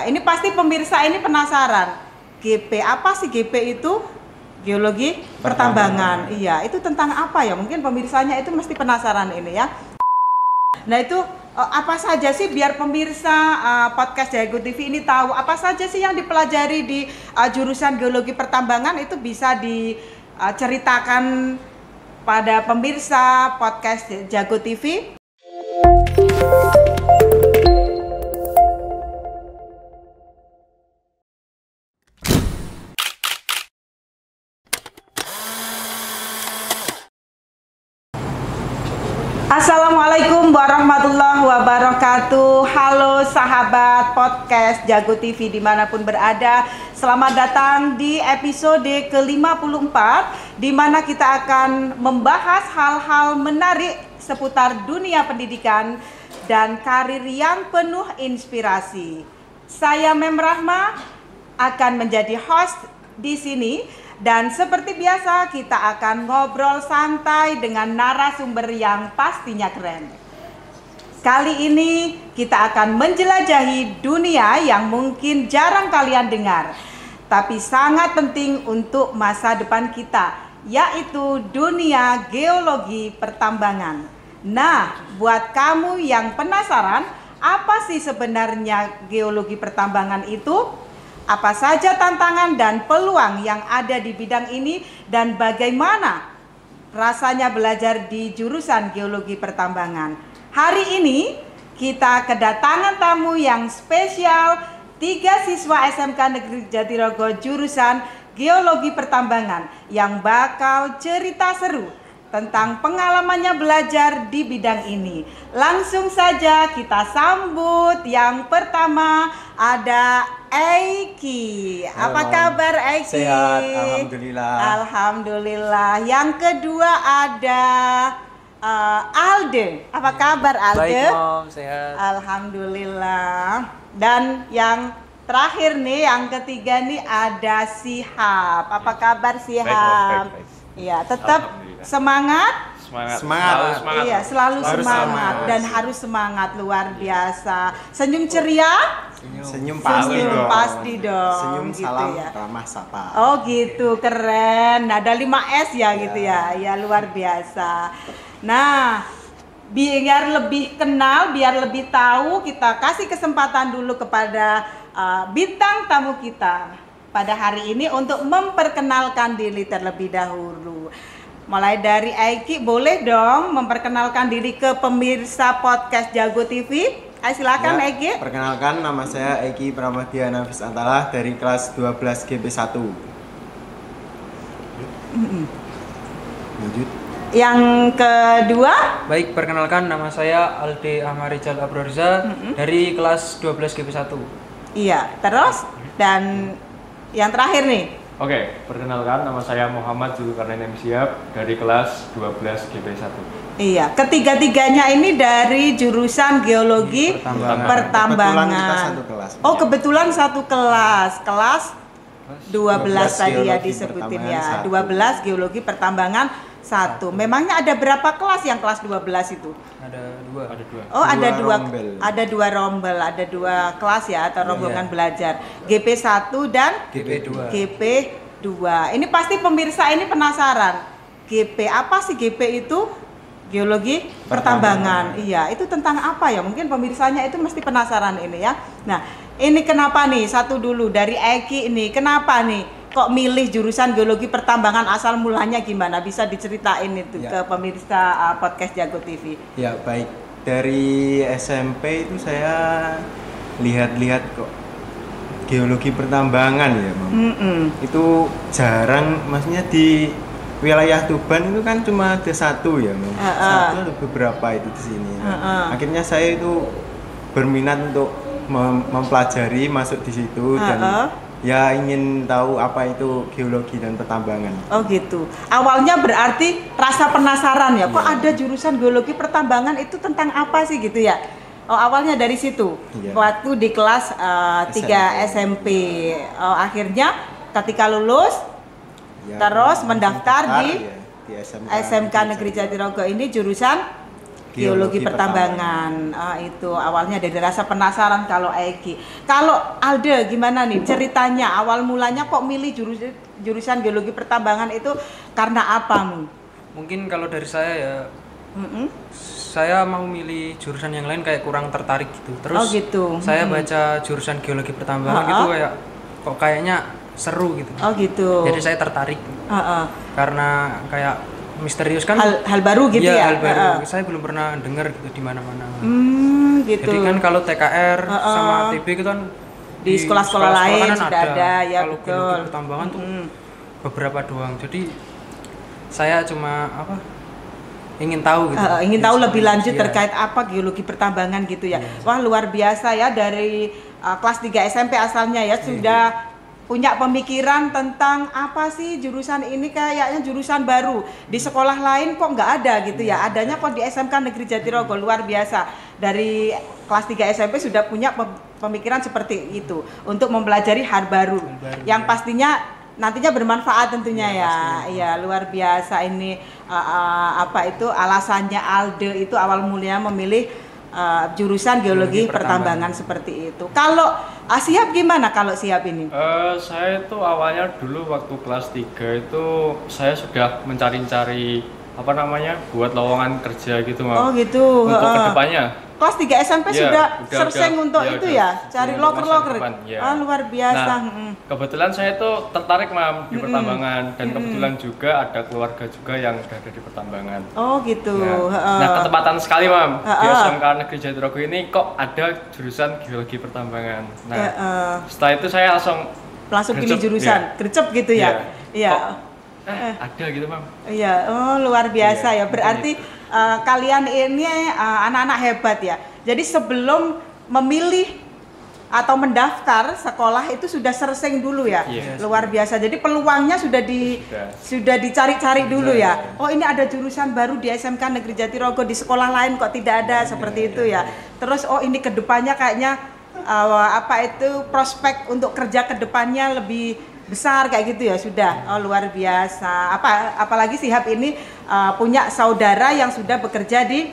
Ini pasti pemirsa ini penasaran. GP, apa sih GP itu? Geologi Pertambangan. Iya, itu tentang apa ya? Mungkin pemirsanya itu mesti penasaran ini ya. Nah itu apa saja sih biar pemirsa podcast Jago TV ini tahu apa saja sih yang dipelajari di jurusan Geologi Pertambangan, itu bisa diceritakan pada pemirsa podcast Jago TV. Assalamualaikum warahmatullahi wabarakatuh. Halo sahabat podcast Jago TV dimanapun berada. Selamat datang di episode ke-54, di mana kita akan membahas hal-hal menarik seputar dunia pendidikan dan karir yang penuh inspirasi. Saya Mem Rahma akan menjadi host di sini. Dan seperti biasa kita akan ngobrol santai dengan narasumber yang pastinya keren. Kali ini kita akan menjelajahi dunia yang mungkin jarang kalian dengar, tapi sangat penting untuk masa depan kita, yaitu dunia geologi pertambangan. Nah, buat kamu yang penasaran, apa sih sebenarnya geologi pertambangan itu? Apa saja tantangan dan peluang yang ada di bidang ini, dan bagaimana rasanya belajar di jurusan Geologi Pertambangan? Hari ini kita kedatangan tamu yang spesial, 3 siswa SMK Negeri Jatirogo jurusan Geologi Pertambangan yang bakal cerita seru tentang pengalamannya belajar di bidang ini. Langsung saja kita sambut. Yang pertama ada Eiki. Apa kabar Eiki? Sehat, alhamdulillah. Alhamdulillah. Yang kedua ada Alde. Apa kabar Alde? Baik Mom, sehat. Alhamdulillah. Dan yang terakhir nih, yang ketiga nih ada Sihab. Apa kabar Sihab? Baik. Iya, tetap semangat. Semangat. Iya, selalu semangat dan harus semangat, luar biasa. Senyum ceria? Senyum pasti dong. Senyum gitu salam ya. ramah sapa. Oh gitu, keren. Ada 5S ya gitu ya. Ya luar biasa. Nah, biar lebih kenal, biar lebih tahu, kita kasih kesempatan dulu kepada bintang tamu kita pada hari ini untuk memperkenalkan diri terlebih dahulu. Mulai dari Eiki, boleh dong memperkenalkan diri ke pemirsa podcast Jago TV. Silakan Ya, Eiki. perkenalkan, nama saya Eiki Pramadya Nafis Antalah dari kelas 12 GP1. Lanjut. Yang kedua, Baik, perkenalkan nama saya Alde Ahmarijal Abroriza dari kelas 12 GP1. iya, terus dan yang terakhir nih. Oke, perkenalkan nama saya Muhammad Zulkarnain M. Syihab dari kelas 12 GP1. Iya, ketiga-tiganya ini dari jurusan Geologi Pertambangan. Kebetulan kita satu kelas. Oh, kebetulan satu kelas. Kelas 12 tadi ya Geologi disebutin Pertambangan ya. 1. 12 Geologi Pertambangan 1. Memangnya ada berapa kelas yang kelas 12 itu? Ada dua. Oh, ada Dua dua rombel, ada 2 kelas ya atau rombongan belajar. GP1 dan GP2. GP2. Ini pasti pemirsa ini penasaran. GP, apa sih GP itu? Geologi Pertambangan. Iya, itu tentang apa ya? Mungkin pemirsanya itu mesti penasaran ini ya. Nah, ini kenapa nih? Satu dulu dari Eki ini. Kenapa nih kok milih jurusan Geologi Pertambangan, asal mulanya gimana? Bisa diceritain itu ke pemirsa podcast Jago TV. Ya, baik. Dari SMP itu saya lihat-lihat kok geologi pertambangan ya, Mam. Itu jarang, maksudnya di wilayah Tuban itu kan cuma ada satu ya, Mam. Satu atau beberapa itu di sini. Akhirnya saya itu berminat untuk mempelajari, masuk di situ dan ya ingin tahu apa itu geologi dan pertambangan. Oh gitu. Awalnya berarti rasa penasaran ya, kok ada jurusan geologi pertambangan, itu tentang apa sih gitu ya? Oh, awalnya dari situ. Iya. Waktu di kelas 3 SMP. Oh, akhirnya ketika lulus terus mendaftar di SMK SMK Negeri Jatirogo ini jurusan Geologi pertambangan. Itu awalnya dari rasa penasaran kalau Egi. Kalau Alde gimana nih ceritanya? Awal mulanya kok milih jurusan geologi pertambangan itu karena apa, Mu? Mungkin kalau dari saya ya, saya mau milih jurusan yang lain kayak kurang tertarik gitu. Terus gitu. Saya baca jurusan geologi pertambangan gitu kayak kok kayaknya seru gitu. Oh gitu. Jadi saya tertarik. Karena kayak misterius kan, hal baru gitu iya, ya. Hal baru. Saya belum pernah dengar gitu di mana-mana. Gitu. Jadi kan kalau TKR sama TB itu kan di sekolah-sekolah lain kan sudah ada ya, kalau betul. geologi pertambangan tuh beberapa doang. Jadi saya cuma ingin tahu gitu. Ingin tahu lebih lanjut terkait apa geologi pertambangan gitu ya. Wah, luar biasa ya, dari kelas 3 SMP asalnya ya sudah punya pemikiran tentang apa sih jurusan ini, kayaknya jurusan baru. Di sekolah lain kok nggak ada gitu ya. Adanya kok di SMK Negeri Jatirogo. Luar biasa. Dari kelas 3 SMP sudah punya pemikiran seperti itu untuk mempelajari hal baru. Yang pastinya nantinya bermanfaat tentunya ya. Iya, luar biasa ini apa itu alasannya Alde itu awal mulanya memilih jurusan geologi pertambangan seperti itu. Kalau Siap gimana kalau Siap ini? Saya itu awalnya dulu waktu kelas 3 itu saya sudah mencari-cari apa namanya buat lowongan kerja gitu, Mam. Oh gitu. Untuk kedepannya. Kelas 3 SMP sudah searching untuk itu ya, cari loker-loker. Luar biasa. Nah, kebetulan saya itu tertarik, Mam, di pertambangan, dan kebetulan juga ada keluarga juga yang ada di pertambangan. Oh gitu. Nah, ketepatan sekali, Mam, di SMK Negeri Jatirogo ini kok ada jurusan geologi pertambangan. Nah, setelah itu saya langsung pilih jurusan, gercep gitu ya. Iya. Ada gitu, Mam. Iya, luar biasa ya. Berarti kalian ini anak-anak hebat ya. Jadi sebelum memilih atau mendaftar sekolah itu sudah searching dulu ya. Luar biasa. Jadi peluangnya sudah dicari-cari dulu ya. Oh, ini ada jurusan baru di SMK Negeri Jatirogo, di sekolah lain kok tidak ada seperti itu ya. Terus ini kedepannya kayaknya prospek untuk kerja kedepannya lebih besar kayak gitu ya sudah. Luar biasa. Apalagi Siap ini punya saudara yang sudah bekerja di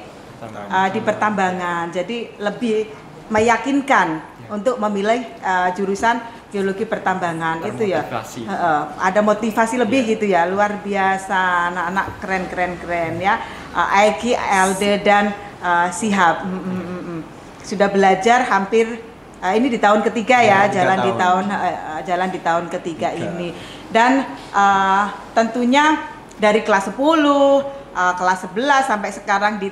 pertambangan. Jadi lebih meyakinkan untuk memilih jurusan geologi pertambangan itu ya. Ada motivasi lebih gitu ya. Luar biasa. Anak-anak keren ya. Egi, Alde dan Siap. Sudah belajar hampir ini di tahun ketiga ya, jalan di tahun ketiga ini. Dan tentunya dari kelas 10, kelas 11 sampai sekarang di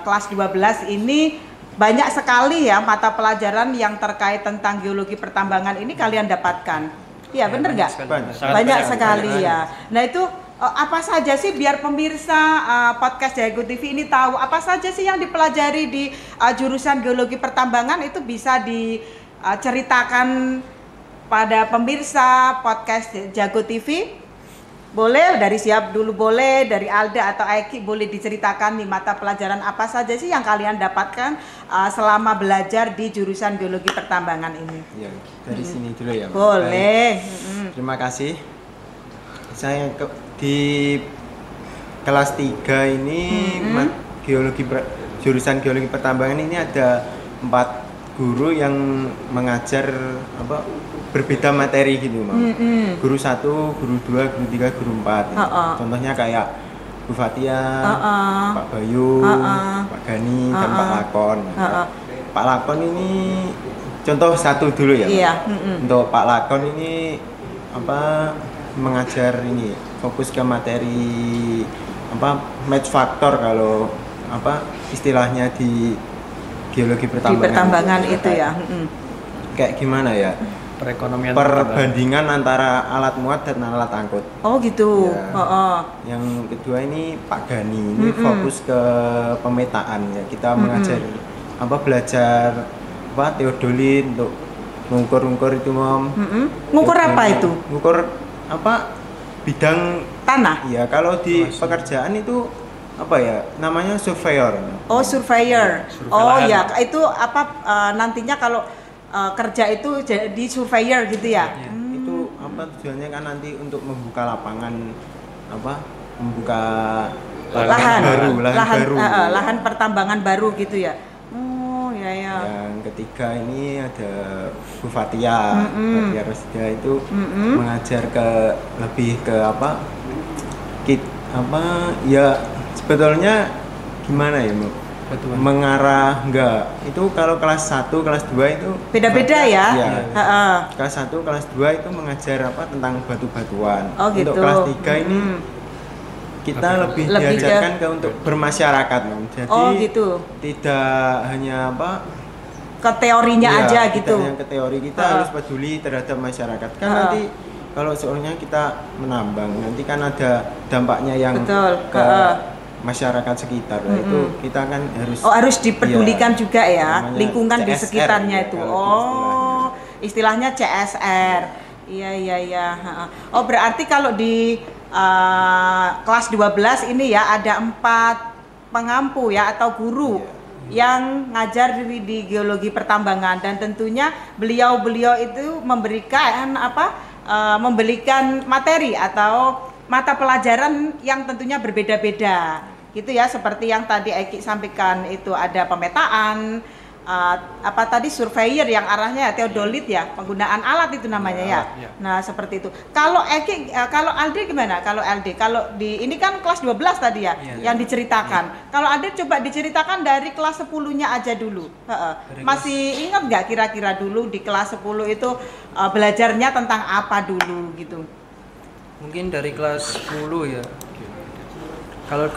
kelas 12 ini banyak sekali ya mata pelajaran yang terkait tentang geologi pertambangan ini kalian dapatkan. Iya, benar nggak? Banyak sekali ya. Nah, itu apa saja sih biar pemirsa podcast Jago TV ini tahu apa saja sih yang dipelajari di jurusan geologi pertambangan, itu bisa diceritakan pada pemirsa podcast Jago TV. Boleh dari Siap dulu, boleh dari Alda atau Eki, boleh diceritakan nih mata pelajaran apa saja sih yang kalian dapatkan selama belajar di jurusan geologi pertambangan ini. Ya, dari sini dulu ya. Boleh. Terima kasih. Saya di kelas 3 ini jurusan geologi pertambangan ini ada 4 guru yang mengajar berbeda materi gitu, Mam. Guru 1, guru 2, guru 3, guru 4. Contohnya kayak Bu Fatia, Pak Bayu, Pak Gani, dan Pak Lakon. Pak Lakon ini contoh satu dulu ya. Untuk Pak Lakon ini mengajar ini fokus ke materi match factor kalau istilahnya di geologi pertambangan. Di pertambangan itu ya. Kayak gimana ya? Perbandingan antara alat muat dan alat angkut. Oh gitu. Ya. Yang kedua ini Pak Gani, ini fokus ke pemetaan ya. Kita mengajar belajar teodolin untuk ngukur itu, Mom. Ngukur apa itu? Ngukur bidang tanah. Ya, kalau di pekerjaan itu namanya surveyor. Oh, surveyor. Oh ya, itu nantinya kalau kerja itu jadi surveyor gitu ya. Itu tujuannya kan nanti untuk membuka lapangan membuka lahan pertambangan baru gitu ya. Oh ya. Yang ketiga ini ada Bu Fatia. Fatia Rosida itu mengajar lebih ke ya sebetulnya gimana ya, Bu? Mengarah itu kalau kelas 1, kelas 2 itu beda-beda ya. Kelas 1, kelas 2 itu mengajar tentang batu-batuan. Gitu. Untuk kelas 3 ini kita lebih diajarkan ke untuk bermasyarakat, Jadi gitu. Tidak hanya ke teorinya aja gitu. Tidak hanya ke teori, kita harus peduli terhadap masyarakat. Kan nanti kalau soalnya kita menambang, nanti kan ada dampaknya yang ke masyarakat sekitar. Itu kita kan harus dipedulikan juga ya, lingkungan CSR, di sekitarnya itu. Istilahnya CSR. Iya. Oh, berarti kalau di kelas 12 ini ya ada 4 pengampu ya atau guru yang ngajar di geologi pertambangan, dan tentunya beliau itu memberikan materi atau mata pelajaran yang tentunya berbeda-beda gitu ya, seperti yang tadi Eki sampaikan itu ada pemetaan, surveyor yang arahnya teodolit ya, penggunaan alat itu namanya ya. Nah, seperti itu. Kalau Eki, kalau Aldi gimana? Kalau di ini kan kelas 12 tadi ya, yang diceritakan. Kalau Aldi coba diceritakan dari kelas 10-nya aja dulu. Masih ingat nggak kira-kira dulu di kelas 10 itu belajarnya tentang apa dulu gitu? Mungkin dari kelas 10 ya. Kalau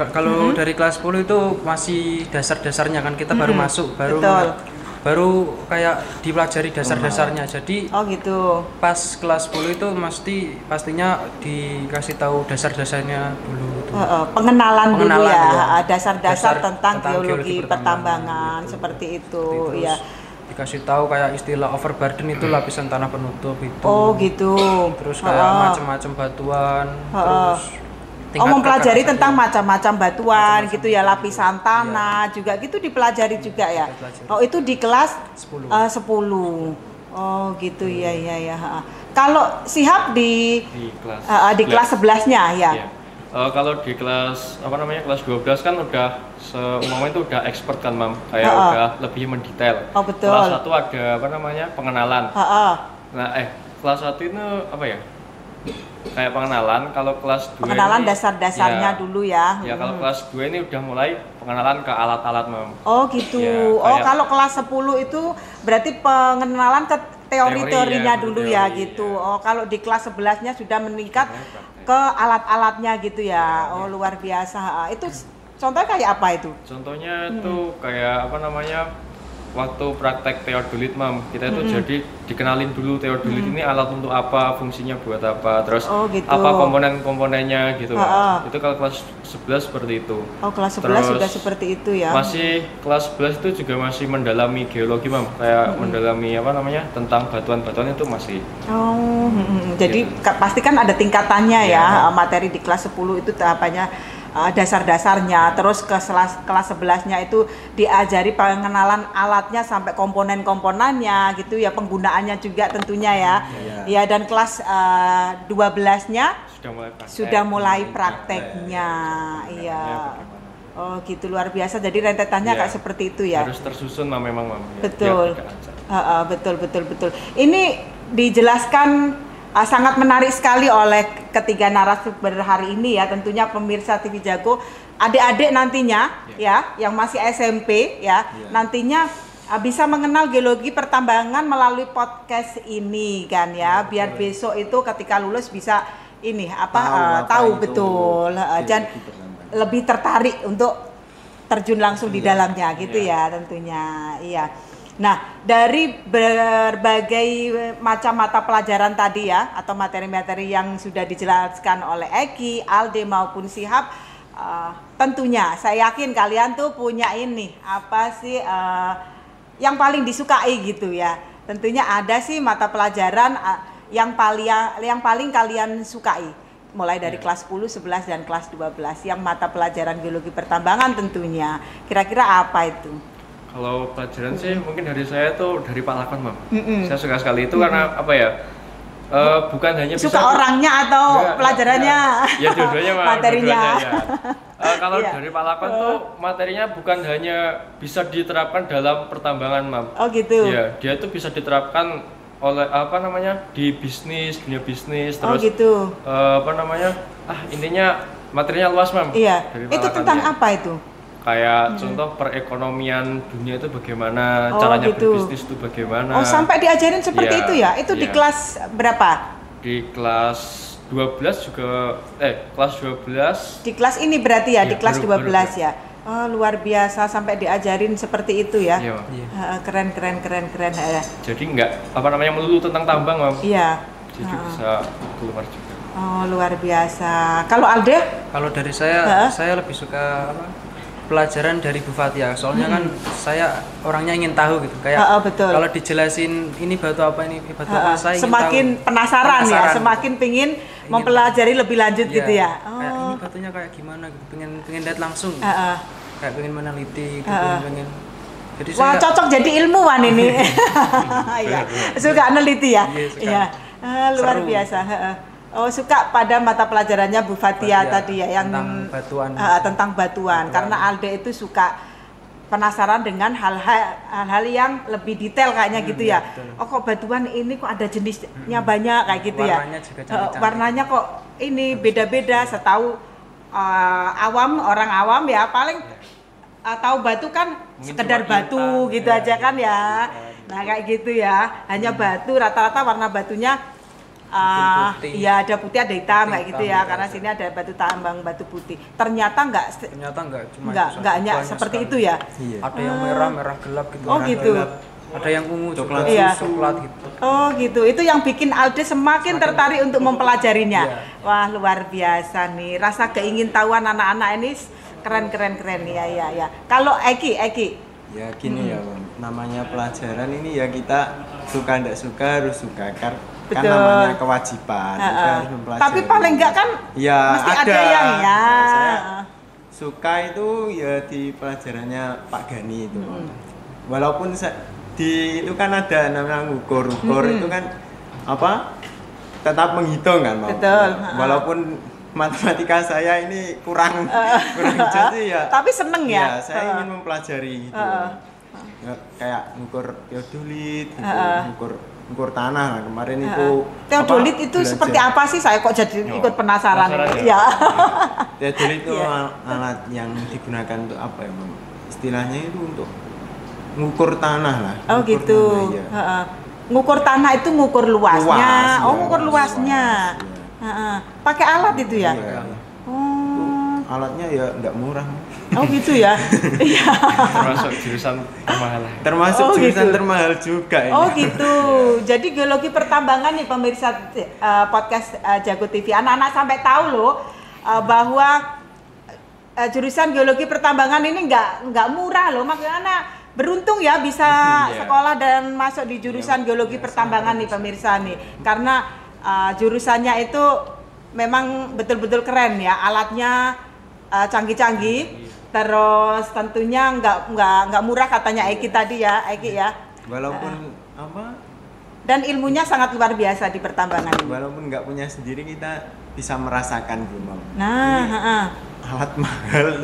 dari kelas 10 itu masih dasar-dasarnya kan, kita baru masuk, baru kayak dipelajari dasar-dasarnya. Jadi gitu. Pas kelas 10 itu pastinya dikasih tahu dasar-dasarnya dulu. Pengenalan dulu ya, dasar-dasar tentang geologi pertambangan seperti itu ya. Dikasih tahu kayak istilah overburden itu lapisan tanah penutup itu. Gitu. Terus kayak macam-macam batuan, terus mempelajari tentang macam-macam batuan gitu ya, lapisan tanah juga gitu dipelajari juga ya. Itu di kelas 10. 10. Gitu ya. Kalau Sihab di kelas 11-nya ya. Kalau di kelas kelas 12 kan udah seumumnya itu udah expert kan, Mam. Kayak udah lebih mendetail. Betul. Kelas 1 ada pengenalan. Nah, kelas 1 itu kayak pengenalan. Kalau kelas 2 pengenalan dasar-dasarnya dulu ya. Ya, kalau kelas 2 ini udah mulai pengenalan ke alat-alat, Mam. Gitu. Kalau kelas 10 itu berarti pengenalan ke teori-teorinya dulu ya gitu. Kalau di kelas 11-nya sudah meningkat ke alat-alatnya gitu ya. Luar biasa. Itu contohnya kayak apa itu? Contohnya itu kayak waktu praktek teodolit, Mam, kita itu jadi dikenalin dulu teodolit ini alat untuk apa, fungsinya buat apa, terus apa komponen-komponennya gitu. Itu kalau kelas 11 seperti itu. Kelas 11 sudah seperti itu ya. Masih kelas 11 itu juga masih mendalami geologi, Mam, kayak mendalami tentang batuan-batuan itu masih. Jadi pasti kan ada tingkatannya ya. Materi di kelas 10 itu tahapannya dasar-dasarnya, terus ke kelas 11-nya itu diajari pengenalan alatnya sampai komponen-komponennya gitu ya, penggunaannya juga tentunya ya. Ya, dan kelas 12-nya sudah mulai prakteknya. Iya. Gitu, luar biasa. Jadi rentetannya kayak seperti itu ya. Harus tersusun memang, Mam. Betul. Betul. Ini dijelaskan sangat menarik sekali oleh ketiga narasumber hari ini ya, tentunya pemirsa TV Jago, adik-adik nantinya ya yang masih SMP ya, nantinya bisa mengenal geologi pertambangan melalui podcast ini kan ya, biar besok itu ketika lulus bisa tahu betul dan lebih tertarik untuk terjun langsung di dalamnya gitu ya tentunya. Iya. Nah, dari berbagai macam mata pelajaran tadi ya, atau materi-materi yang sudah dijelaskan oleh Eki, Alde maupun Sihab, tentunya saya yakin kalian tuh punya yang paling disukai gitu ya. Tentunya ada sih mata pelajaran yang paling kalian sukai, mulai dari kelas 10, 11 dan kelas 12 yang mata pelajaran geologi pertambangan tentunya. Kira-kira apa itu? Kalau pelajaran sih mungkin dari saya tuh dari Pak Lakon, Mam. Saya suka sekali itu karena Bukan hanya suka orangnya atau pelajarannya? Ya dua-duanya materinya. Kalau dari Pak Lakon tuh materinya bukan hanya bisa diterapkan dalam pertambangan, Mam. Oh gitu. Iya, dia itu bisa diterapkan oleh di bisnis, dunia bisnis, terus gitu. Intinya materinya luas, Mam. Iya. Itu tentang apa itu? Kayak contoh perekonomian dunia itu bagaimana, caranya berbisnis itu bagaimana. Oh, sampai diajarin seperti itu ya? Itu di kelas berapa? Di kelas 12 juga, kelas 12. Di kelas ini berarti ya, di kelas 12 ya? Oh, luar biasa sampai diajarin seperti itu ya? Iya. Keren. Jadi melulu tentang tambang, Mam. Iya. Jadi bisa keluar juga. Oh, luar biasa. Kalau Alde? Kalau dari saya lebih suka pelajaran dari Bu Fathia, soalnya kan saya orangnya ingin tahu gitu, kayak betul. Kalau dijelasin ini batu apa saya semakin tahu. penasaran ya, semakin pingin mempelajari lebih lanjut gitu ya. Kayak ini batunya kayak gimana gitu, pengen lihat langsung, kayak pengen meneliti, pengen. Jadi wah, cocok jadi ilmuwan ini. Iya, suka meneliti ya. Iya, luar biasa. Oh, suka pada mata pelajarannya Bu Fathia tadi ya, yang tentang batuan. Karena Alde itu suka penasaran dengan hal-hal yang lebih detail kayaknya gitu ya. Betul. Oh, kok batuan ini kok ada jenisnya banyak kayak gitu warnanya ya. Juga cantik-cantik. Warnanya kok ini beda-beda. Setahu orang awam ya paling tahu batu kan mungkin sekedar batu gitu aja kan ya. Nah, kayak gitu ya. Hanya batu, rata-rata warna batunya iya, ada putih, ada hitam kayak gitu ya, karena sini ada batu tambang, batu putih. Ternyata enggak cuma hanya seperti itu ya. Iya. Ada yang merah gelap gitu. Oh gitu. Gelap. Ada yang ungu coklat gitu. Oh gitu. Itu yang bikin Alde semakin tertarik untuk mempelajarinya. Iya. Wah, luar biasa nih. Rasa keingintahuan anak-anak ini keren ya. Kalau Eki ya gini ya, namanya pelajaran ini ya kita suka enggak suka harus suka kan namanya kewajiban kita harus mempelajari. Tapi paling enggak kan ya, mesti ada yang ya. Saya suka itu ya di pelajarannya Pak Gani itu. Walaupun itu kan ada namanya ngukur itu kan tetap menghitung kan, Pak. Betul. Walaupun matematika saya ini kurang jadi ya. Tapi seneng ya. Ya, saya ingin mempelajari itu. Kayak ngukur teodolit, ngukur tanah lah kemarin itu. Teodolit itu seperti apa sih? Saya kok jadi ikut penasaran ya. Teodolit itu alat yang digunakan untuk apa ya, Bang? Istilahnya itu untuk ngukur tanah lah. Oh gitu. Tanah, ya. Ngukur tanah itu ngukur luasnya. Ngukur luasnya. Pakai alat itu ya? Iya. Alatnya ya enggak murah. Oh gitu ya? Iya. Termasuk jurusan termahal. Termasuk jurusan termahal juga ini. Oh gitu. Jadi geologi pertambangan nih pemirsa podcast Jago TV. Anak-anak sampai tahu loh bahwa jurusan geologi pertambangan ini enggak murah loh. Makanya beruntung ya bisa sekolah dan masuk di jurusan geologi pertambangan nih pemirsa nih. Karena jurusannya itu memang betul-betul keren ya, alatnya canggih-canggih, terus tentunya nggak murah katanya Eki tadi ya, Eki ya. Walaupun dan ilmunya sangat luar biasa di pertambangan. Walaupun nggak punya sendiri kita bisa merasakan gitu. Nah, alat mahal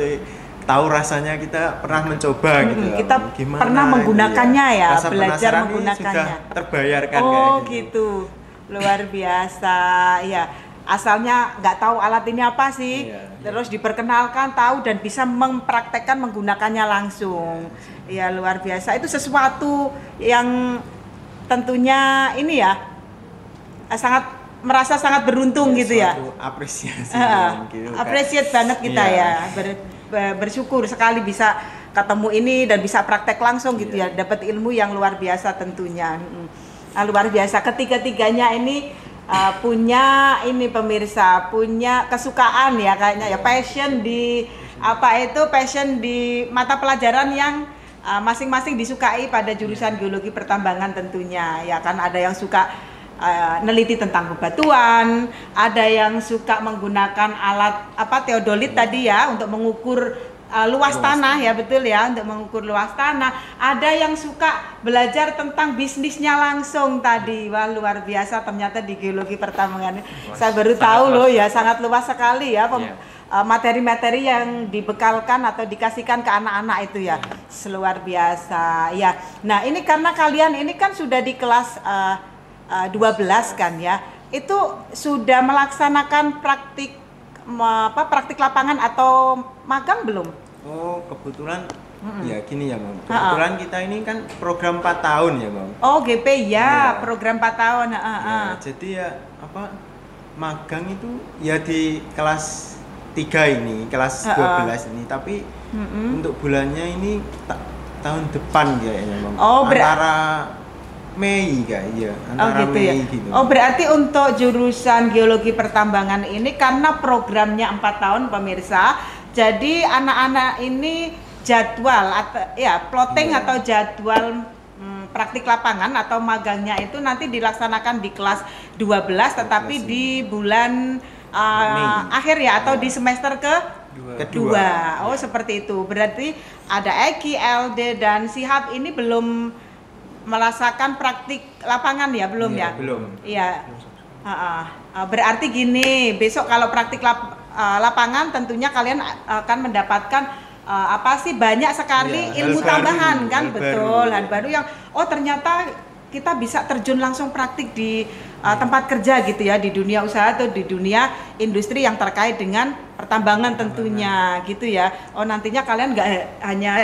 tahu rasanya kita pernah mencoba gitu. Kita gimana, pernah menggunakannya ya, rasa belajar menggunakannya. Sudah terbayarkan kayak gitu. Luar biasa ya, asalnya nggak tahu alat ini apa sih, terus diperkenalkan tahu dan bisa mempraktekkan menggunakannya langsung. Ya luar biasa, itu sesuatu yang tentunya ini ya merasa sangat beruntung gitu ya. Apresiasi gitu. Apresiat banget kita ya, bersyukur sekali bisa ketemu ini dan bisa praktek langsung gitu ya, dapat ilmu yang luar biasa tentunya. Luar biasa, ketiga-tiganya ini punya ini pemirsa, punya kesukaan ya kayaknya ya, passion di passion di mata pelajaran yang masing-masing disukai pada jurusan geologi pertambangan tentunya ya kan. Ada yang suka neliti tentang bebatuan, ada yang suka menggunakan alat teodolit tadi ya untuk mengukur luas tanah ya, betul ya, untuk mengukur luas tanah. Ada yang suka belajar tentang bisnisnya langsung tadi. Wah, luar biasa ternyata di geologi pertambangan. Saya baru tahu loh ya, sangat luas sekali ya materi-materi yang dibekalkan atau dikasihkan ke anak-anak itu ya. Luar biasa ya. Nah, ini karena kalian ini kan sudah di kelas 12 kan ya. Itu sudah melaksanakan praktik lapangan atau magang belum? Oh, kebetulan ya gini ya, Mam. Kebetulan kita ini kan program 4 tahun ya, Mam. Oh, GP ya, program 4 tahun. Ya, jadi ya magang itu ya di kelas 3 ini, kelas 12 ini, tapi untuk bulannya ini tahun depan kayaknya, Mam. Oh, antara Mei kayaknya, antara gitu Mei ya? gitu. Oh, berarti untuk jurusan geologi pertambangan ini karena programnya 4 tahun pemirsa, jadi anak-anak ini jadwal atau ya plotting atau jadwal praktik lapangan atau magangnya itu nanti dilaksanakan di kelas 12 tetapi di bulan akhir ya atau di semester kedua. Oh, seperti itu. Berarti ada Eki, LD dan Sihab ini belum merasakan praktik lapangan ya, belum ya? Belum. Iya. Berarti gini, besok kalau praktik lapangan tentunya kalian akan mendapatkan banyak sekali ilmu tambahan kan, betul, hal baru yang ternyata kita bisa terjun langsung praktik di tempat kerja gitu ya, di dunia usaha atau di dunia industri yang terkait dengan pertambangan tentunya gitu ya. Oh, nantinya kalian nggak hanya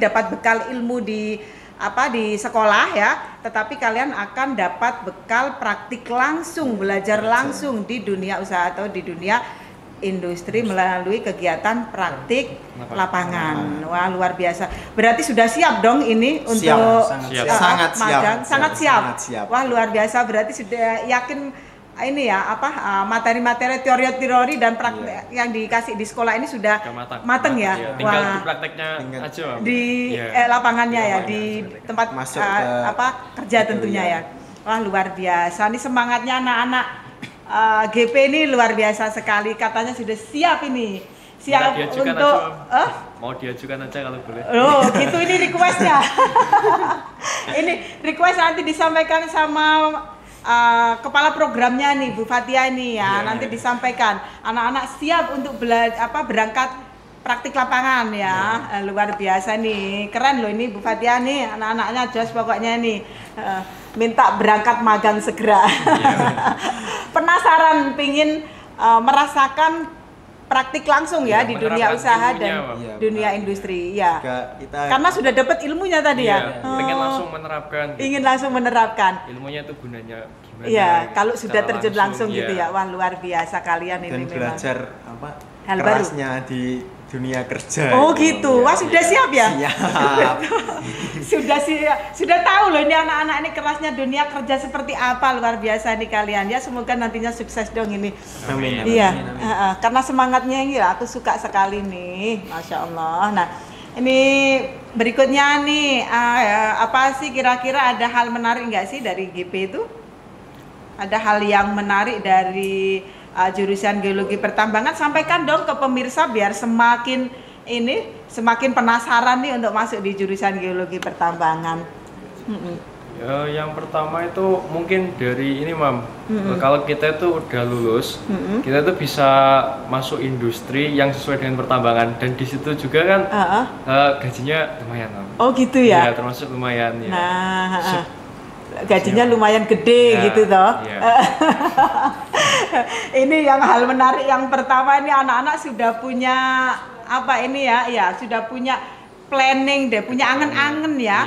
dapat bekal ilmu di sekolah ya, tetapi kalian akan dapat bekal praktik langsung, belajar langsung di dunia usaha atau di dunia industri melalui kegiatan praktik lapangan. Wah, luar biasa. Berarti sudah siap dong ini untuk magang? Sangat siap. Wah, luar biasa. Berarti sudah yakin ini ya materi-materi teori dan praktek yang dikasih di sekolah ini sudah mateng ya. Iya. Tinggal di prakteknya aja di lapangannya ya, di tempat masuk kerja tentunya ya. Wah, luar biasa. Ini semangatnya anak-anak GP ini luar biasa sekali. Katanya sudah siap ini. Siap untuk mau diajukan aja kalau boleh. Oh, gitu, ini requestnya. Ini request nanti disampaikan sama kepala programnya nih, Bu Fatia ini ya, nanti disampaikan anak-anak siap untuk berangkat praktik lapangan ya. Luar biasa nih, keren loh ini Bu Fatia nih, anak-anaknya jos pokoknya nih, minta berangkat magang segera. Penasaran, pingin merasakan praktik langsung ya di dunia usaha dan dunia industri ya. Karena sudah dapat ilmunya tadi ya. Pengen langsung menerapkan. Ingin langsung menerapkan. Ilmunya itu gunanya gimana? Iya, kalau sudah terjun langsung gitu ya. Wah, luar biasa kalian ini memang. Dan belajar hal kerasnya baru di dunia kerja. Oh gitu. Wah, sudah siap ya? Siap. Sudah tahu loh ini anak-anak ini kerasnya dunia kerja seperti apa. Luar biasa nih kalian ya. Semoga nantinya sukses dong ini. Amin. Iya. Karena semangatnya ini aku suka sekali nih. Masya Allah. Nah, ini berikutnya nih apa sih kira-kira ada hal menarik nggak sih dari GP itu? Ada hal yang menarik dari jurusan geologi pertambangan, sampaikan dong ke pemirsa biar semakin penasaran nih untuk masuk di jurusan geologi pertambangan. Yang pertama itu mungkin dari ini, Mam. Kalau kita itu udah lulus, kita itu bisa masuk industri yang sesuai dengan pertambangan, dan di situ juga kan gajinya lumayan, Mam. Oh gitu ya? Ya, termasuk lumayan ya. Nah, gajinya lumayan gede gitu toh. Ini yang hal menarik yang pertama, ini anak-anak sudah punya sudah punya planning deh, punya angen-angen ya.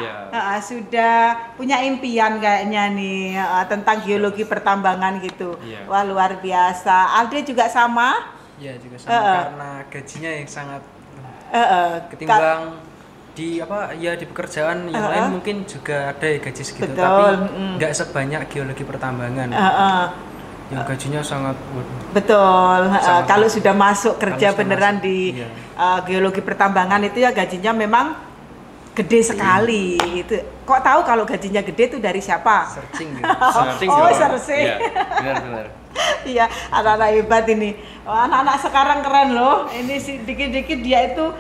Sudah punya impian kayaknya nih tentang geologi pertambangan gitu. Wah, luar biasa. Alde juga sama? Iya, juga sama karena gajinya yang sangat ketimbang di pekerjaan yang lain mungkin juga ada gaji segitu, tapi nggak sebanyak geologi pertambangan. Yang gajinya sangat betul. Kalau sudah masuk kerja beneran di geologi pertambangan itu ya gajinya memang gede sekali. Itu kok tahu kalau gajinya gede itu dari siapa? Searching. Searching. Iya, benar. Iya, anak-anak hebat ini. Anak-anak sekarang keren loh. Ini dikit-dikit dia itu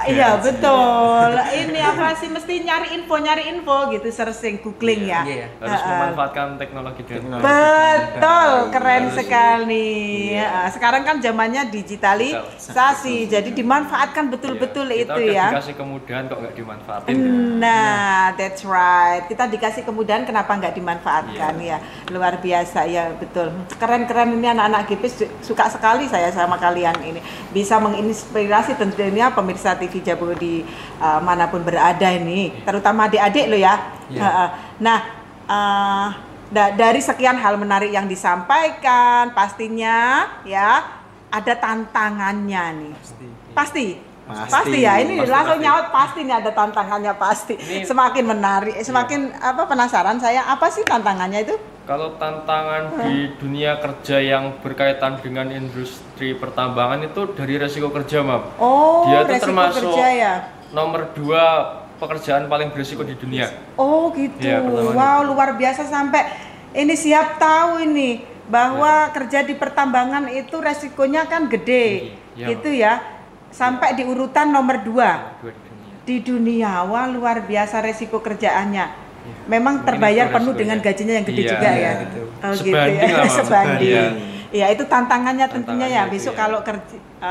Iya betul. Ini apa sih mesti nyari info gitu, searching, googling ya. Harus memanfaatkan teknologi. Betul, keren sekali. Sekarang kan zamannya digitalisasi, jadi dimanfaatkan betul-betul itu ya. Kita dikasih kemudahan kok nggak dimanfaatin. Nah, that's right. Kita dikasih kemudahan, kenapa nggak dimanfaatkan ya? Luar biasa ya, betul. Keren-keren ini anak-anak GP, suka sekali saya sama kalian ini. Bisa menginspirasi tentunya pemirsa TV Jabu di manapun berada ini, terutama adik-adik lo ya. Nah, dari sekian hal menarik yang disampaikan, pastinya ya ada tantangannya nih. Pasti ya, ini langsung nyaut, pasti nih ada tantangannya pasti. Semakin menarik, semakin penasaran saya, apa sih tantangannya itu? Kalau tantangan di dunia kerja yang berkaitan dengan industri pertambangan itu dari resiko kerja, Mam. Dia itu termasuk nomor 2 pekerjaan paling berisiko di dunia. Oh gitu. Ya, wow, luar biasa, sampai ini siap tahu ini bahwa kerja di pertambangan itu resikonya kan gede, gitu ya. Sampai di urutan nomor 2 di dunia. Wah, luar biasa resiko kerjaannya. Memang terbayar penuh dengan gajinya yang gede juga ya. Gitu. Sebanding lah, sebanding. Ya, itu tantangannya tentunya ya. Besok kalau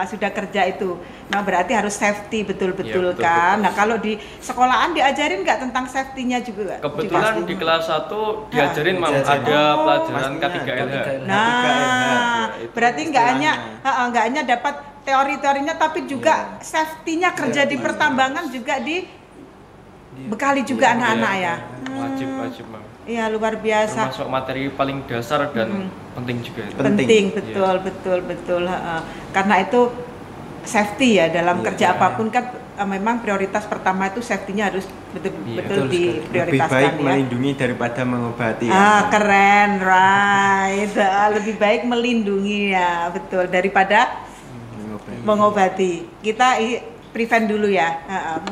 sudah kerja itu, nah berarti harus safety betul-betul kan. Nah, kalau di sekolahan diajarin nggak tentang safety-nya juga? Kebetulan di kelas 1 diajarin, Mam, ada pelajaran K3LH. Nah, berarti nggak hanya dapat teori-teorinya, tapi juga safety-nya kerja di pertambangan juga bekali juga anak-anak ya. Wajib, Mam. Iya, luar biasa. Termasuk materi paling dasar dan penting juga. Penting, betul. Karena itu safety ya dalam kerja apapun kan memang prioritas pertama itu safety-nya harus betul diprioritaskan. Lebih baik melindungi daripada mengobati. Keren, right. Lebih baik melindungi ya, betul, daripada mengobati. Kita prevent dulu ya,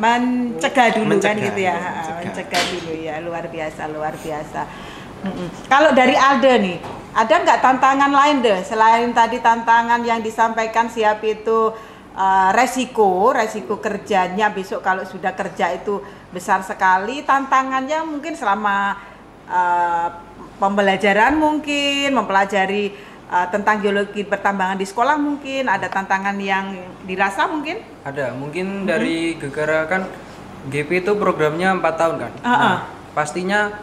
mencegah dulu kan gitu ya, mencegah dulu ya, luar biasa. Kalau dari Alde nih, ada nggak tantangan lain deh selain tadi tantangan yang disampaikan siap itu resiko kerjanya besok kalau sudah kerja itu besar sekali, tantangannya mungkin selama pembelajaran mungkin mempelajari tentang geologi pertambangan di sekolah, mungkin ada tantangan yang dirasa mungkin? Ada, mungkin dari Gegara kan GP itu programnya 4 tahun kan. Nah, pastinya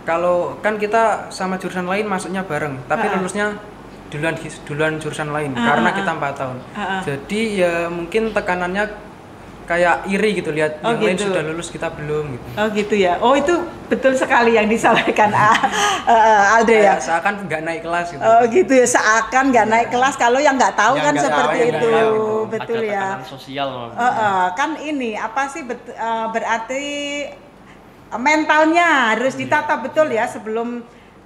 kalau kan kita sama jurusan lain masuknya bareng, tapi lulusnya duluan jurusan lain karena kita 4 tahun. Jadi ya mungkin tekanannya kayak iri gitu, lihat yang lain sudah lulus kita belum gitu. Oh gitu ya. Oh, itu betul sekali yang disampaikan Alde ya. Seakan nggak naik kelas gitu. Oh gitu ya, seakan nggak naik kelas kalau yang nggak tahu kan seperti itu. Betul ya. Ada tekanan sosial. Kan ini apa sih berarti mentalnya harus ditata betul ya sebelum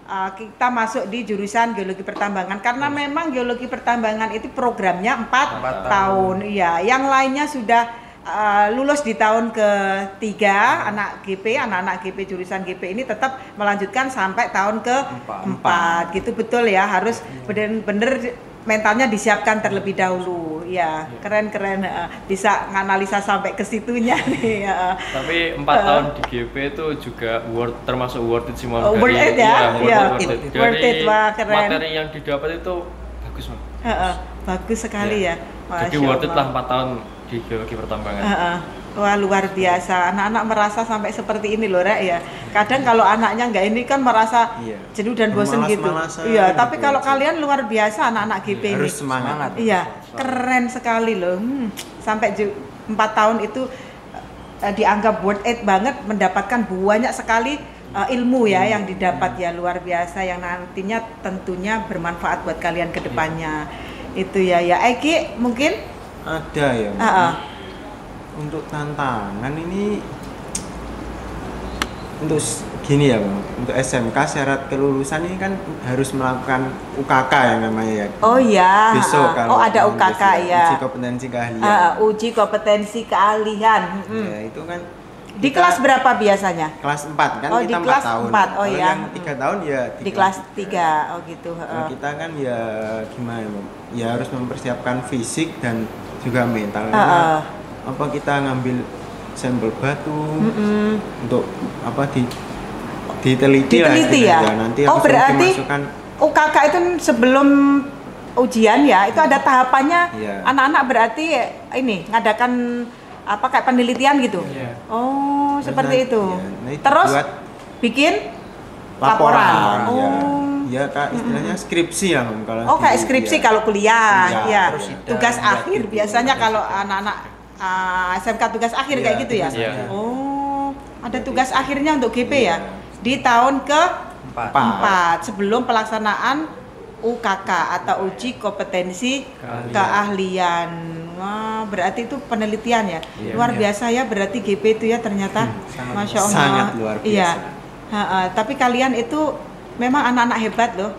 kita masuk di jurusan geologi pertambangan, karena memang geologi pertambangan itu programnya 4 tahun. Iya, yang lainnya sudah lulus di tahun ketiga. Anak-anak GP jurusan GP ini tetap melanjutkan sampai tahun ke-4 gitu, betul ya, harus benar-benar mentalnya disiapkan terlebih dahulu ya. Keren bisa nganalisa sampai ke situnya nih ya. Tapi 4 tahun di GP itu juga termasuk worth it sih, Mam. Worth it ya? Worth it, wah keren. Materi yang didapat itu bagus, Mam. Bagus sekali ya. Jadi worth it lah 4 tahun di geologi pertambangan. Wah, luar biasa. Anak-anak merasa sampai seperti ini loh, Rek ya. Kadang kalau anaknya nggak ini kan merasa jenuh dan bosen gitu. Iya, tapi kalau kalian luar biasa anak-anak GP ini. Harus semangat. Iya, keren sekali loh. Sampai 4 tahun itu dianggap worth it banget, mendapatkan banyak sekali ilmu ya yang didapat ya, luar biasa, yang nantinya tentunya bermanfaat buat kalian ke depannya. Itu ya. Eki mungkin ada ya. Untuk tantangan ini untuk gini ya, Bang. Untuk SMK syarat kelulusan ini kan harus melakukan UKK yang namanya ya. Oh iya. Besok kalau ada UKK ya. Uji kompetensi keahlian. Uji kompetensi keahlian. Ya, itu kan di kelas berapa biasanya? Kelas 4 kan, kita di kelas 4 tahun. 4. Oh iya. Yang 3 tahun ya di kelas 3. Oh gitu. Kita kan ya gimana, Bang? Ya harus mempersiapkan fisik dan juga mental. apa kita ngambil sampel batu untuk apa diteliti lah ya. Nanti berarti UKK itu sebelum ujian ya, itu ada tahapannya. Anak-anak berarti ini ngadakan apa kayak penelitian gitu. Oh, seperti itu. Terus bikin laporan. Ya Kak, istilahnya skripsi ya kalau. Kayak skripsi kalau kuliah. Ya. Tugas akhir biasanya kalau anak-anak SMK tugas akhir kayak gitu ya. Oh, ada tugas akhirnya untuk GP ya. Di tahun ke-4 sebelum pelaksanaan UKK atau uji kompetensi keahlian. Wah, berarti itu penelitian ya. Luar biasa ya berarti GP itu ya ternyata. Masya Allah. Sangat luar biasa. Iya. Tapi kalian itu memang anak-anak hebat loh.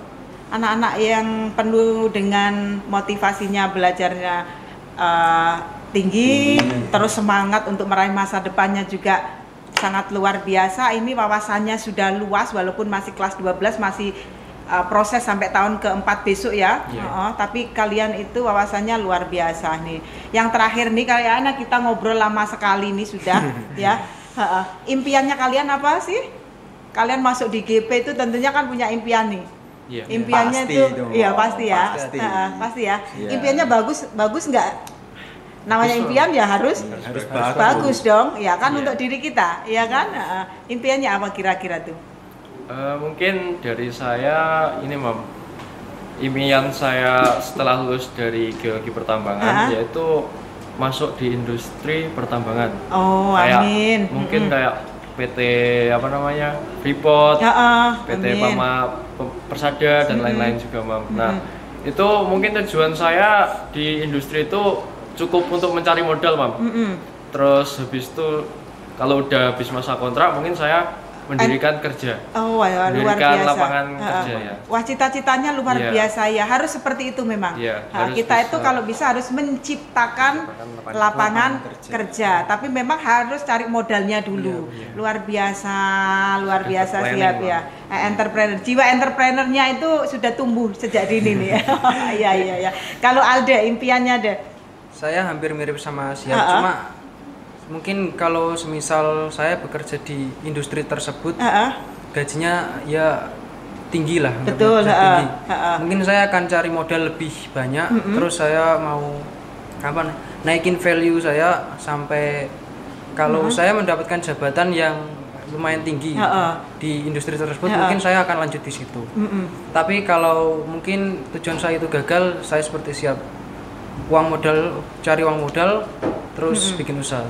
Anak-anak yang penuh dengan motivasinya belajarnya tinggi, terus semangat untuk meraih masa depannya juga sangat luar biasa. Ini wawasannya sudah luas walaupun masih kelas 12, masih proses sampai tahun ke-4 besok ya. Tapi kalian itu wawasannya luar biasa nih. Yang terakhir nih kayaknya kita ngobrol lama sekali nih sudah ya. Impiannya kalian apa sih? Kalian masuk di GP itu tentunya kan punya impian nih. Impiannya pasti itu pasti ya. Pasti ya. Impiannya bagus nggak? Namanya impian ya harus bagus dong, ya kan untuk diri kita, ya kan? Impiannya apa kira-kira tuh? Mungkin dari saya ini impian saya setelah lulus dari geologi pertambangan yaitu masuk di industri pertambangan. Oh, amin. Mungkin kayak PT apa namanya Freeport, PT Pama Persada dan lain-lain juga Nah itu mungkin tujuan saya di industri itu cukup untuk mencari modal Terus habis itu kalau udah habis masa kontrak mungkin saya mendirikan kerja. Luar biasa. Lapangan kerja ya. Wah, cita-citanya luar biasa ya. Harus seperti itu memang. Kita itu kalau bisa harus menciptakan lapangan kerja. Tapi memang harus cari modalnya dulu. Luar biasa siap ya. Entrepreneur. Jiwa entrepreneurnya itu sudah tumbuh sejak dini nih ya. Iya. Kalau Alda impiannya ada? Saya hampir mirip sama Siap, cuma mungkin kalau semisal saya bekerja di industri tersebut, gajinya ya tinggi lah. Betul. Tinggi. Mungkin saya akan cari modal lebih banyak, terus saya mau naikin value saya sampai kalau saya mendapatkan jabatan yang lumayan tinggi di industri tersebut, mungkin saya akan lanjut di situ. Tapi kalau mungkin tujuan saya itu gagal, saya seperti Siap. Cari uang modal, terus bikin usaha.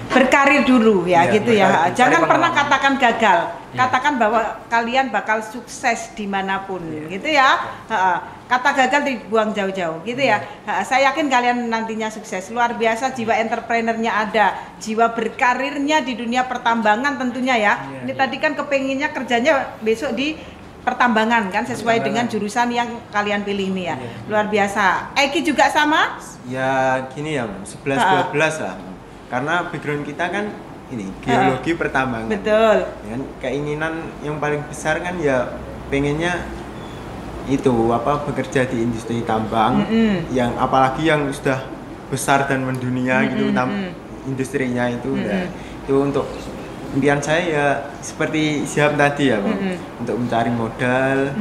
Berkarir dulu ya gitu ya. Jangan pernah katakan gagal. Katakan bahwa kalian bakal sukses dimanapun gitu ya. Kata gagal dibuang jauh-jauh gitu ya. Saya yakin kalian nantinya sukses. Luar biasa jiwa entrepreneurnya ada, jiwa berkarirnya di dunia pertambangan tentunya ya. Ini tadi kan kepenginnya kerjanya besok di pertambangan kan sesuai dengan jurusan yang kalian pilih ini ya. Luar biasa. Eki juga sama? Ya gini ya, 11-12 lah. Karena background kita kan ini geologi pertambangan. Betul. Ya, keinginan yang paling besar kan ya pengennya itu bekerja di industri tambang yang apalagi yang sudah besar dan mendunia gitu industrinya itu. Itu untuk impian saya ya seperti Siap tadi ya Bang, untuk mencari modal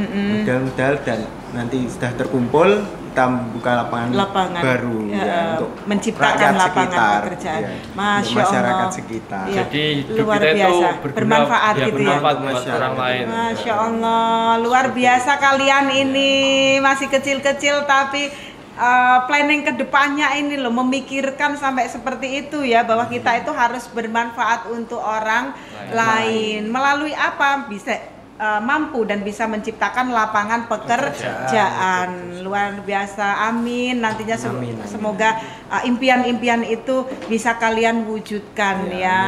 dan nanti sudah terkumpul kita buka lapangan baru untuk menciptakan lapangan pekerjaan. Masya Allah. Masyarakat sekitar. Jadi hidup luar kita biasa. itu bermanfaat gitu ya. Bermanfaat buat orang lain. Masya Allah, luar biasa kalian ini masih kecil-kecil tapi planning kedepannya ini loh memikirkan sampai seperti itu ya bahwa kita itu harus bermanfaat untuk orang lain. Melalui apa bisa mampu dan bisa menciptakan lapangan pekerjaan. Luar biasa. Amin. Nantinya semoga impian-impian itu bisa kalian wujudkan ya.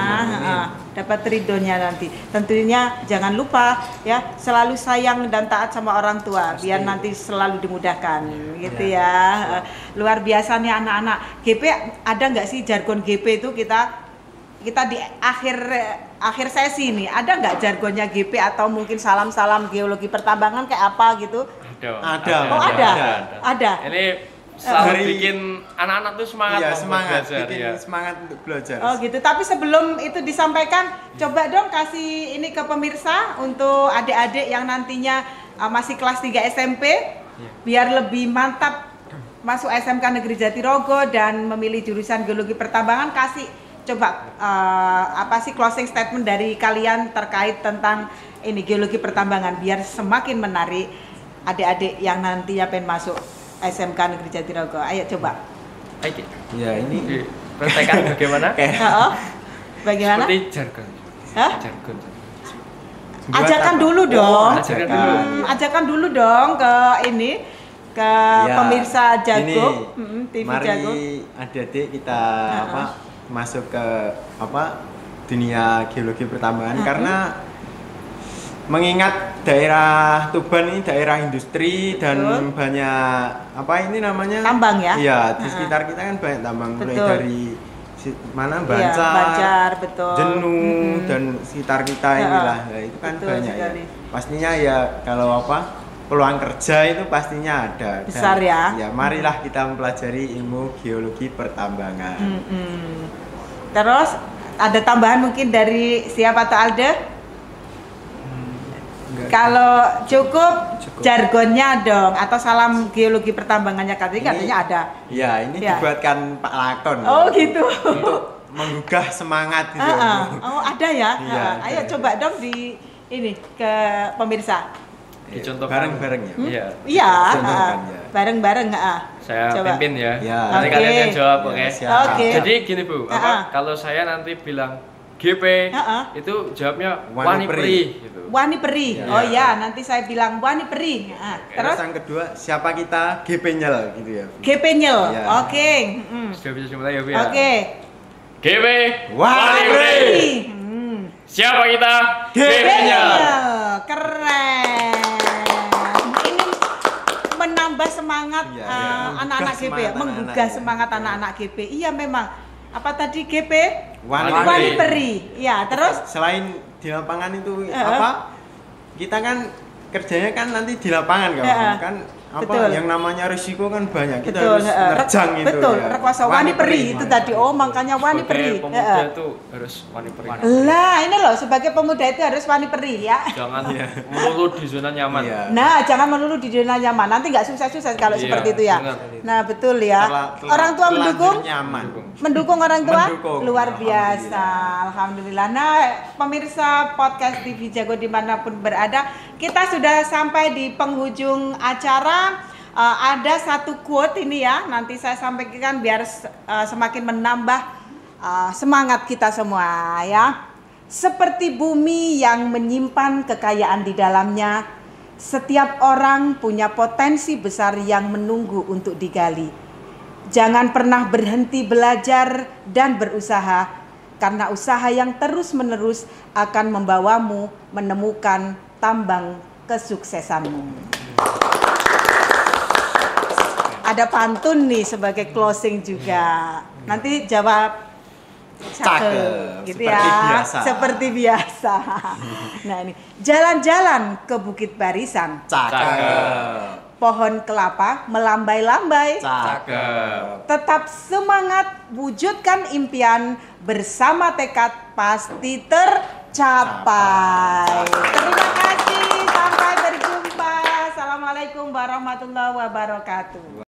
Dapat ridhonya nanti. Tentunya jangan lupa ya selalu sayang dan taat sama orang tua biar nanti selalu dimudahkan gitu ya. Luar biasa nih anak-anak. GP ada nggak sih jargon GP itu kita di akhir sesi nih ada nggak jargonnya GP atau mungkin salam-salam geologi pertambangan kayak apa gitu? Ada. Ada. Ini selalu bikin anak-anak tuh semangat. Iya, semangat, belajar, bikin ya. semangat untuk belajar. Oh gitu. Tapi sebelum itu disampaikan, coba dong kasih ini ke pemirsa untuk adik-adik yang nantinya masih kelas 3 SMP, biar lebih mantap masuk SMK Negeri Jatirogo dan memilih jurusan Geologi Pertambangan. Kasih coba apa sih closing statement dari kalian terkait tentang ini Geologi Pertambangan biar semakin menarik adik-adik yang nantinya pengen masuk SMK Negeri Jatirogo. Ayo coba. Oke. Ya ini Praktekan bagaimana? Bagaimana? Seperti jargon. Hah? Jargon. Ajakan dulu dong. Ajakan dulu. Ajakan dulu dong ke ini ke pemirsa Jago, TV mari Jago. adik-adik kita masuk ke dunia geologi pertambangan karena mengingat daerah Tuban ini daerah industri dan banyak ini namanya tambang ya? Iya, di sekitar kita kan banyak tambang mulai dari Banjar, betul. Jenuh dan sekitar kita inilah. Nah, itu kan betul banyak sekali. Ya. Pastinya ya kalau peluang kerja itu pastinya ada. Besar ya. Ya, marilah kita mempelajari ilmu geologi pertambangan. Terus ada tambahan mungkin dari siapa atau Alde? Kalau cukup jargonnya dong atau salam geologi pertambangannya katanya ada. Iya, ini dibuatkan Pak Lakon. Oh ya. Gitu. Untuk menggugah semangat gitu. Oh ada ya. Iya, ayo coba dong di ini ke pemirsa. Dicontohkan bareng-bareng ya. Iya. Bareng-bareng. Saya coba. pimpin ya. Oke. Nanti kalian yang jawab, oke? Oke. Jadi gini Bu, kalau saya nanti bilang GP itu jawabnya Wani Peri gitu. Wani Peri. Oh ya, nanti saya bilang Wani Peri. Terus yang kedua, siapa kita? GP Nyel gitu ya. GP Nyel. Oke. Sudah bisa dimulai ya Bu ya. Oke. GP Wani Peri. Siapa kita? GP Nyel. Keren. Ini menambah semangat anak-anak GP ya, menggugah semangat anak-anak GP. Iya memang. Apa tadi GP? Wani Peri. Ya, terus selain di lapangan itu kita kan kerjanya kan nanti di lapangan kan yang namanya risiko kan banyak, kita harus nerjang itu. Betul, Rekwasa Wani Peri itu tadi. Oh, makanya Wani Peri. Pemuda itu harus Wani Peri. Lah, ini loh sebagai pemuda itu harus Wani Peri ya. Jangan melulu di zona nyaman. Nah, jangan melulu di zona nyaman. Nanti nggak sukses-sukses kalau seperti itu ya. Benar. Nah, betul ya. Orang tua mendukung? Mendukung orang tua? Luar biasa. Alhamdulillah. Nah, pemirsa podcast TV Jago dimanapun berada, kita sudah sampai di penghujung acara. Ada satu quote ini ya, nanti saya sampaikan biar semakin menambah semangat kita semua ya. Seperti bumi yang menyimpan kekayaan di dalamnya, setiap orang punya potensi besar yang menunggu untuk digali. Jangan pernah berhenti belajar dan berusaha, karena usaha yang terus-menerus akan membawamu menemukan tambang kesuksesanmu. Ada pantun nih sebagai closing juga. Nanti jawab cakep gitu ya. Seperti biasa. Nah ini, jalan-jalan ke Bukit Barisan. Cakep. Pohon kelapa melambai-lambai. Cakep. Tetap semangat, wujudkan impian, bersama tekad pasti tercapai. Terima kasih, sampai berjumpa. Assalamualaikum warahmatullahi wabarakatuh.